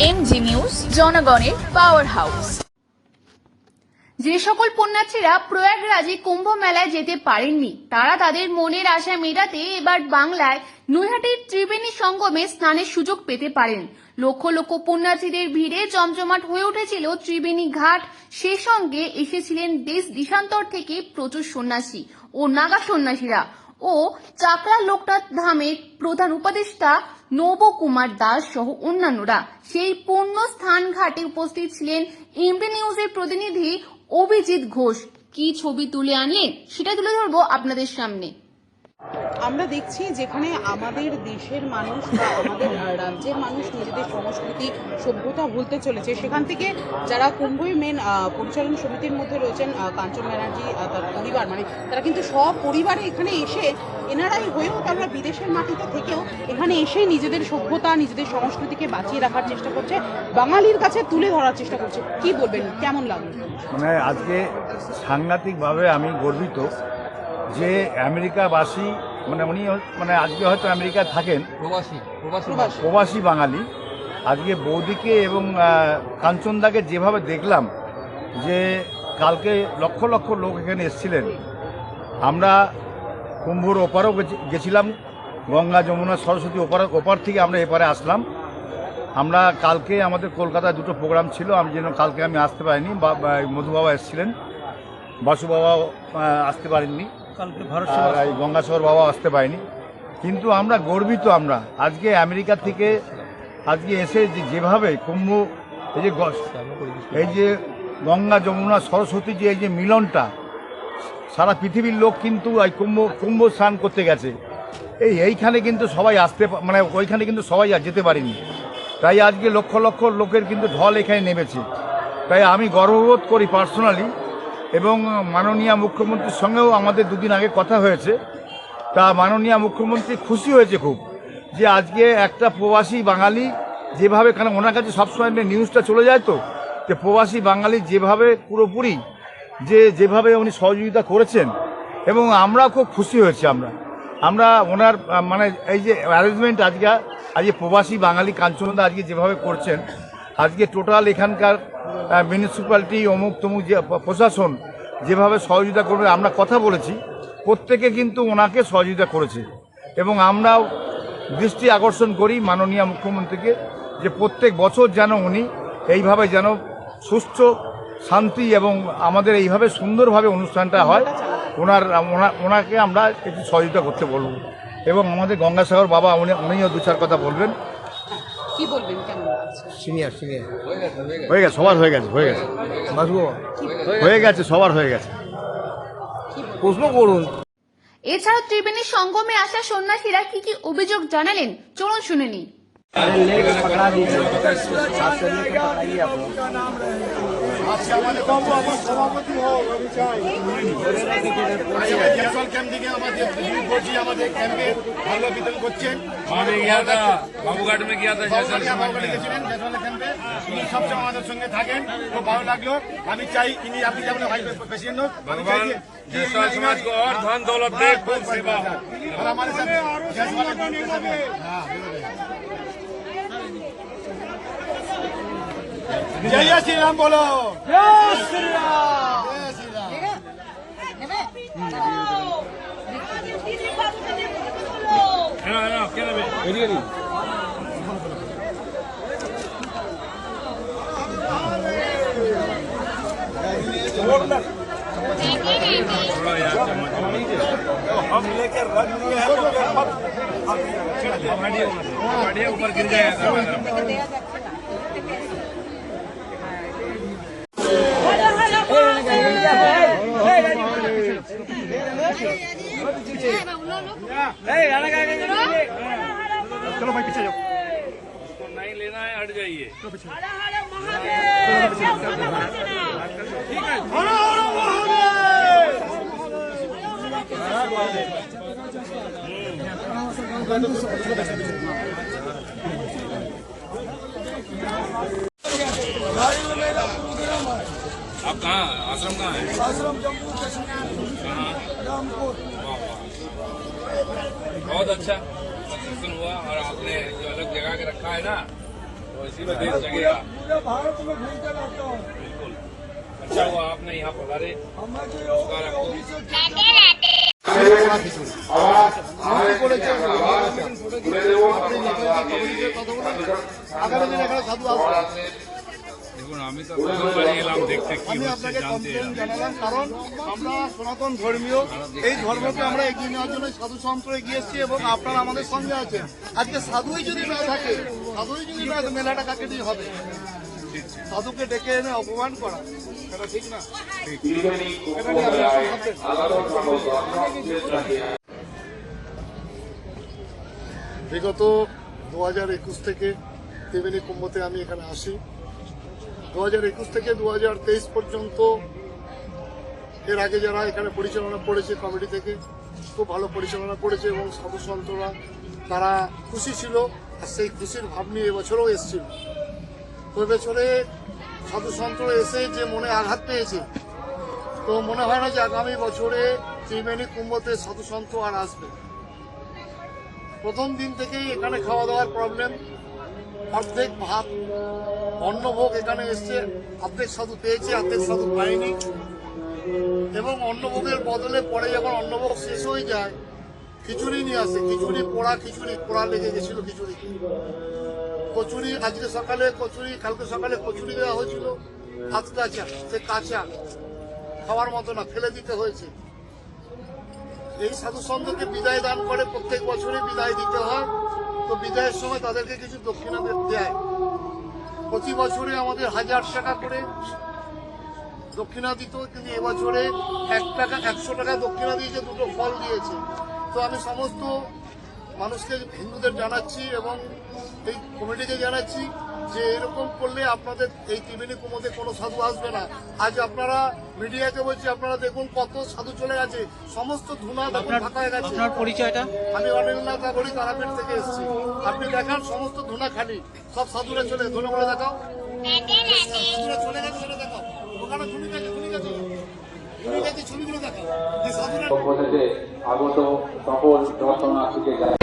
MG news, জনগণের power house. যে সকল পুণ্যার্থীরা প্রয়াগরাজে কুম্ভ মেলায় যেতে পারেননি, তারা তাদের মনের আশা মেটাতে এবার বাংলায় নৈহাটির ত্রিবেণী সঙ্গমে স্নানের সুযোগ পেতে পারেন। লক্ষ লক্ষ পুণ্যার্থীদের ভিড়ে জমজমাট হয়ে উঠেছিল ত্রিবেণী ঘাট। সে সঙ্গে এসেছিলেন দেশ দেশান্তর থেকে প্রচুর সন্ন্যাসী ও নাগা সন্ন্যাসীরা ও চাকলা লোকনাথ ধামের প্রধান উপদেষ্টা নব কুমার দাস সহ অন্যান্যরা। সেই পূর্ণ স্থান ঘাটে উপস্থিত ছিলেন এমবি নিউজের প্রতিনিধি অভিজিৎ ঘোষ। কি ছবি তুলে আনলেন সেটা তুলে ধরবো আপনাদের সামনে। আমরা দেখছি যেখানে আমাদের দেশের মানুষ বা আমাদের রাজ্যের মানুষ নিজেদের সংস্কৃতি সভ্যতা ভুলতে চলেছে, সেখান থেকে যারা কুম্ভের মেন পরিচালন সমিতির মধ্যে রয়েছেন কাঞ্চন ব্যানার্জি তার পরিবার, মানে তারা কিন্তু সব পরিবারে এখানে এসে এনারাই হয়েও তারা বিদেশের মাটিতে থেকেও এখানে এসে নিজেদের সভ্যতা নিজেদের সংস্কৃতিকে বাঁচিয়ে রাখার চেষ্টা করছে, বাঙালির কাছে তুলে ধরার চেষ্টা করছে। কি বলবেন, কেমন লাগলো? মানে আজকে সাংঘাতিকভাবে আমি গর্বিত যে আমেরিকাবাসী, মানে উনি মানে আজকে হয়তো আমেরিকায় থাকেন, প্রবাসী বাঙালি আজকে বৌদিকে এবং কাঞ্চনদাকে যেভাবে দেখলাম, যে কালকে লক্ষ লক্ষ লোক এখানে এসেছিলেন। আমরা কুম্ভর ওপারও গেছিলাম, গঙ্গা যমুনা সরস্বতী ওপার থেকে আমরা এপারে আসলাম। আমরা কালকে আমাদের কলকাতায় দুটো প্রোগ্রাম ছিল, আমি যেন কালকে আমি আসতে পারিনি। মধু বাবা এসেছিলেন, বাসু বাবা আসতে পারেননি, আর এই গঙ্গাসাগর বাবা আসতে পারেনি। কিন্তু আমরা গর্বিত, আমরা আজকে আমেরিকা থেকে আজকে এসে যেভাবে কুম্ভ এই যে গঙ্গা যমুনা সরস্বতী যে এই যে মিলনটা, সারা পৃথিবীর লোক কিন্তু এই কুম্ভ স্নান করতে গেছে। এইখানে কিন্তু সবাই আসতে, মানে ওইখানে কিন্তু সবাই যেতে পারেনি। তাই আজকে লক্ষ লক্ষ লোকের কিন্তু ঢল এখানে নেমেছে। তাই আমি গর্ববোধ করি পার্সোনালি, এবং মাননীয় মুখ্যমন্ত্রীর সঙ্গেও আমাদের দুদিন আগে কথা হয়েছে। তা মাননীয় মুখ্যমন্ত্রী খুশি হয়েছে খুব, যে আজকে একটা প্রবাসী বাঙালি যেভাবে, কারণ ওনার কাছে সবসময় নিউজটা চলে যায়, তো যে প্রবাসী বাঙালি যেভাবে পুরোপুরি যেভাবে উনি সহযোগিতা করেছেন, এবং আমরাও খুব খুশি হয়েছি। আমরা ওনার মানে এই যে অ্যারেঞ্জমেন্ট আজকে প্রবাসী বাঙালি কাঞ্চনদা আজকে যেভাবে করছেন, আজকে টোটাল এখানকার মিউনিসিপ্যালিটি অমুক তমুক যে প্রশাসন যেভাবে সহযোগিতা করবে, আমরা কথা বলেছি, প্রত্যেকে কিন্তু ওনাকে সহযোগিতা করেছে। এবং আমরাও দৃষ্টি আকর্ষণ করি মাননীয় মুখ্যমন্ত্রীকে, যে প্রত্যেক বছর যেন উনি এইভাবে যেন সুস্থ শান্তি এবং আমাদের এইভাবে সুন্দরভাবে অনুষ্ঠানটা হয়, ওনাকে আমরা একটু সহযোগিতা করতে বলব। এবং আমাদের গঙ্গাসাগর বাবা উনিও দু চার কথা বলবেন। কি বলবেন, কেমন লাগছে? সিনিয়র হয়ে গেছে, সবার হয়ে গেছে সবার হয়ে গেছে। প্রশ্ন করুন। এছাড়াও ত্রিবেণী সঙ্গমে আসা সন্ন্যাসীরা কি কি অভিযোগ জানালেন, চলুন শুনে নিন। বাবুঘাট में किया था, সবসময় আমাদের সঙ্গে থাকেন, খুব ভালো লাগলো। আমি চাই ইনি, আপনি যেমন ভাই প্রেসিডেন্ট হোক, ভগবান जयसवाल समाज को और धन दौलत दे, खूब सेवा और हमारे साथ जय श्री राम बोलो, जय श्री राम, जय श्री राम। क्या हम लेकर रख लिए हैं, तो ऊपर गिर जाएगा। चलो भाई पीछे जाओ, उसको नहीं लेना है, हट जाइए। ठीक है, आप कहाँ, आश्रम कहाँ है? आश्रम जम्मू कश्मीर, रामपुर। बहुत अच्छा प्रदर्शन हुआ, और आपने जो अलग जगह के रखा है ना, पूरे भारत में घूमते रहता हूँ। अच्छा हुआ आपने यहाँ पधारे। हमें जो योगी से দেখুন আমি তো প্রথমবারই এলাম দেখতে কি আমি হচ্ছে আপনাকে জানতে কমপ্লেন এলাম। জানালাম কারণ আমরা সনাতন ধর্মীয় এই ধর্মকে আমরা এগিয়ে নেওয়ার জন্য সাধু সন্ত্র এগিয়ে এসেছি এবং আপনারা আমাদের সঙ্গে আছেন। আজকে সাধুই যদি না থাকে, সাধুই যদি না থাকে, মেলাটা কাকে দিয়ে হবে? সাধুকে ডেকে এনে অপমান করা এটা ঠিক না। এটা নিয়ে আপনি কি ভাবছেন? বিগত 2021 থেকে ত্রিবেণী কুম্ভতে আমি এখানে আসি। 2021 থেকে 2023 পর্যন্ত এর আগে যারা এখানে পরিচালনা করেছে কমিটি থেকে খুব ভালো পরিচালনা করেছে এবং সাধু সন্তরা তারা খুশি ছিল আর সেই খুশির ভাব নিয়ে এবছরও এসেছিল। তো এবছরে সাধু সন্তরা এসে যে মনে আঘাত পেয়েছে, তো মনে হয় না যে আগামী বছরে ত্রিবেণী কুম্ভতে সাধু সন্ত আর আসবে। প্রথম দিন থেকেই এখানে খাওয়া দাওয়ার প্রবলেম, অর্ধেক ভাত অন্নভোগ এখানে এসছে, অর্ধেক সাধু পেয়েছে, অর্ধেক সাধু পায়নি এবং অন্নভোগের বদলে পরে যখন অন্নভোগ শেষ হয়ে যায় খিচুড়ি নিয়ে আসে, খিচুড়ি পোড়া লেগে গেছিল খিচুড়ি। কচুরি আজকে সকালে কচুরি, কালকে সকালে কচুরি দেওয়া হয়েছিল হাত কাঁচা, সে কাঁচা খাওয়ার মতো না, ফেলে দিতে হয়েছে। এই সাধু সন্তকে বিদায় দান করে প্রত্যেক বছরই বিদায় দিতে হয়, তো বিদায়ের সময় তাদেরকে কিছু দক্ষিণা দেয়। প্রতি বছরে আমাদের 1000 টাকা করে দক্ষিণা দিত, কিন্তু এবছরে 1 টাকা 100 টাকা দক্ষিণা দিয়েছে, দুটো ফল দিয়েছে। তো আমি সমস্ত মানুষকে হিন্দুদের জানাচ্ছি এবং এই কমিটিকে জানাচ্ছি যে এরকম করলে আপনাদের এই ত্রিবেণী কুম্ভতে কোনো সাধু আসবে না। আজ আপনারা মিডিয়াকে বলছি, আপনারা দেখুন কত সাধু চলে গেছে, সমস্ত ধুনা দেখুন ফাঁকা হয়ে গেছে। আপনার পরিচয়টা? আমি অনিলনাথ আগরি তারাপীঠ থেকে এসেছি। আপনি দেখান সমস্ত ধুনা খালি, সব সাধুরা চলে, ধুনা বলে দেখাও, সাধুরা চলে গেছে, সেটা দেখাও। ওখানে ধুনি গেছে ছবিগুলো দেখাও যে সাধুরা আগত সকল দর্শনার্থীকে জানাই